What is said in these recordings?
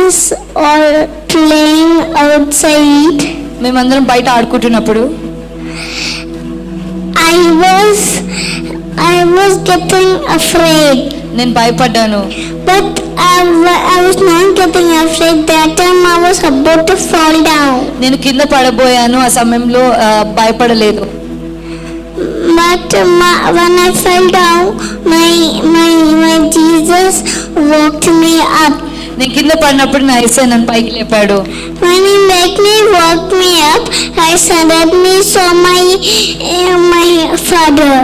was all playing outside, మేమందరం బయట ఆడుకుంటున్నప్పుడు I was getting afraid. నేను భయపడ్డాను. But I was not getting afraid. That time I was about to fall down. నేను కింద పడబోయాను. ఆ సమయంలో భయపడలేదు. But when I fell down, my Jesus woke me up. నేను కింద పడినప్పుడు నా యేసయ్య నన్ను పైకి లేపాడు. When he made me woke me up, I suddenly saw my father.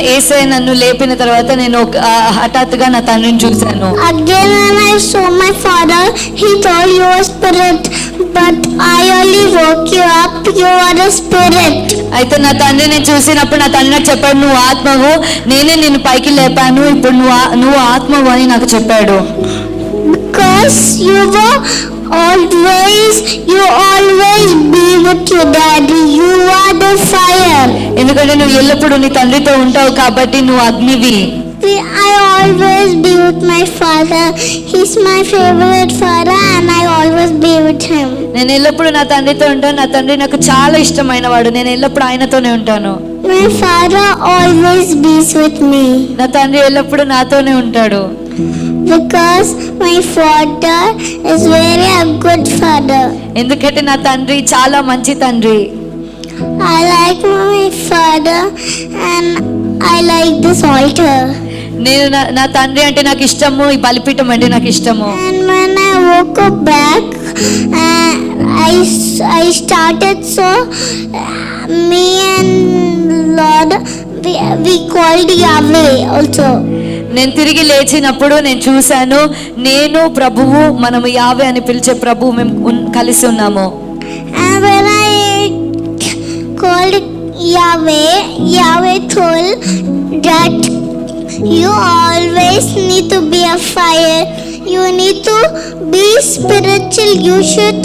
యేసయ్య నన్ను లేపిన తర్వాత నేను హఠాత్తుగా నా తండ్రిని చూశాను. Again when I saw my father, he told you a spirit, but I only woke you up. You are a spirit. అయితే నా తండ్రిని చూసినప్పుడు నా తండ్రి నాకు చెప్పాడు, నువ్వు ఆత్మవు, నేనే నిన్ను పైకి లేపాను, ఇప్పుడు నువ్వు ఆత్మవు అని నాకు చెప్పాడు. Because you always be with your daddy. You are the fire. ఎందుకంటే నువ్వు ఎల్లప్పుడూ నీ తండ్రితో ఉంటావు కాబట్టి నువ్వు Agniveer. I always be with my father. He's my favorite father and I always be with him. నేను ఎల్లప్పుడూ నా తండ్రితో ఉంటాను. నా తండ్రి నాకు చాలా ఇష్టమైన వాడు. నేను ఎల్లప్పుడూ ఆయనతోనే ఉంటాను. My father always bees with me. నా తండ్రి ఎల్లప్పుడూ నాతోనే ఉంటాడు. Because my father is very a good father. ఎందుకంటే నా తండ్రి చాలా మంచి తండ్రి. I like my father and I like this altar. నేను నా తండ్రి అంటే నాకు ఇష్టము, ఈ బలిపీఠం అంటే నాకు ఇష్టము. And when I woke up back, I started so me and Lord we called Yahweh also. నేను తిరిగి లేచినప్పుడు నేను చూశాను, నేను ప్రభువు, మనము యావే అని పిలిచే ప్రభువు మేము కలిసి ఉన్నాము. And when I called Yahweh told that you always need to be a fire. You need to be spiritual. You should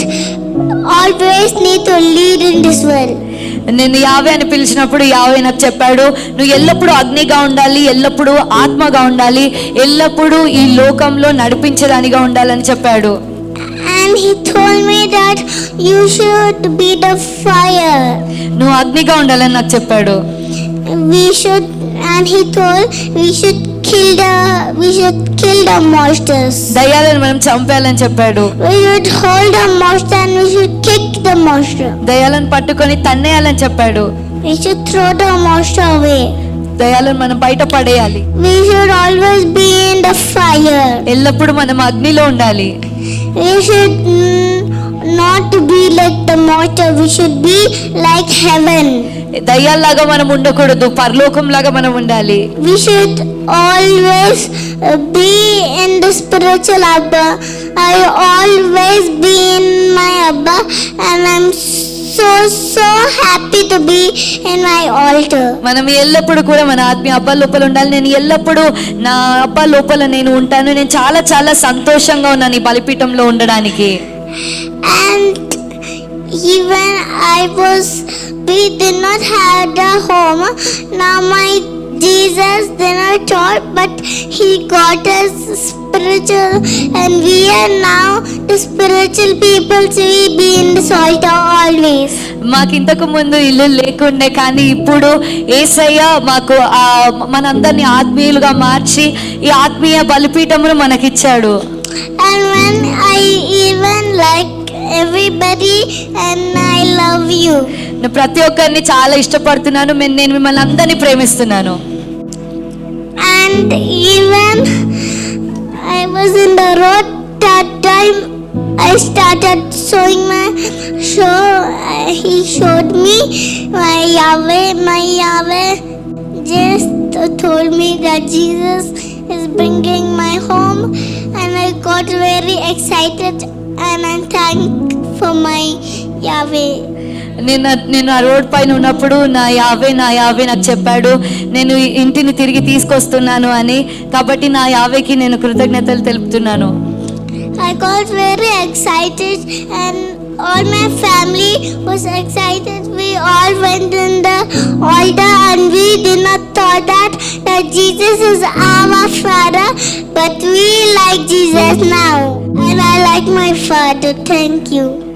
always need to lead in this world. నేను యావే అని పిలిచినప్పుడు యావే నాకు చెప్పాడు, నువ్వు ఎల్లప్పుడూ అగ్నిగా ఉండాలి, ఎల్లప్పుడూ ఆత్మగా ఉండాలి, ఎల్లప్పుడూ ఈ లోకంలో నడిపించేదానిగా ఉండాలని చెప్పాడు. And he told me that you should be the fire. నువ్వు అగ్నిగా ఉండాలని నాకు చెప్పాడు. And he told we should kill the monsters. దయ్యాలను మనం చంపేయాలని చెప్పాడు. We should hold the monster and we should kick the monster. దయ్యాలను పట్టుకొని తన్నేయాలని చెప్పాడు. We should throw the monster away. దయ్యాలను మనం బయట పడేయాలి. We should always be in the fire. ఎల్లప్పుడూ మనం అగ్నిలో ఉండాలి. We should not be like the monster. We should be like heaven. దయ్యాల్లాగా మనం ఉండకూడదు, పరలోకంలాగా మనం ఉండాలి. We should always be in the spiritual Abba. I always be in my Abba and I'm so happy to be in my altar. మనం ఎల్లప్పుడూ కూడా మన ఆత్మీయ అబ్బా లోపల ఉండాలి. నేను ఎల్లప్పుడూ నా అబ్బా లోపల నేను ఉంటాను. నేను చాలా చాలా సంతోషంగా ఉన్నాను ఈ బలిపీఠంలో ఉండడానికి. And even we did not have the home. Now my Jesus did not taught, but he got us spiritual, and we are now the spiritual people. So we be in this altar always. మాకు ఇంతకు ముందు ఇల్లు లేకుండే, కానీ ఇప్పుడు యేసయ్య మాకు మనందరినీ ఆత్మీయులుగా మార్చి ఈ ఆత్మీయ బలిపీఠమును మనకిచ్చాడు. And when I even like everybody and I love you. నేను ప్రతి ఒక్కరిని చాలా ఇష్టపడుతున్నాను. నేను మిమ్మల్ని అందరినీ ప్రేమిస్తున్నాను. And even I was in the road that time I started showing my show. He showed me my Yahweh just told me that Jesus is bringing my home, and I got very excited and I'm thankful for my Yahweh. నేను ఆ road పైన ఉన్నప్పుడు నా యావే నాకు చెప్పాడు, నేను ఇంటిని తిరిగి తీసుకొస్తున్నాను అని. కాబట్టి నా యావేకి నేను కృతజ్ఞతలు తెలుపుతున్నాను. I got very excited and all my family was excited. We all went in the altar and we did not thought that Jesus is our Father, but we like Jesus now. And I like my father. Thank you.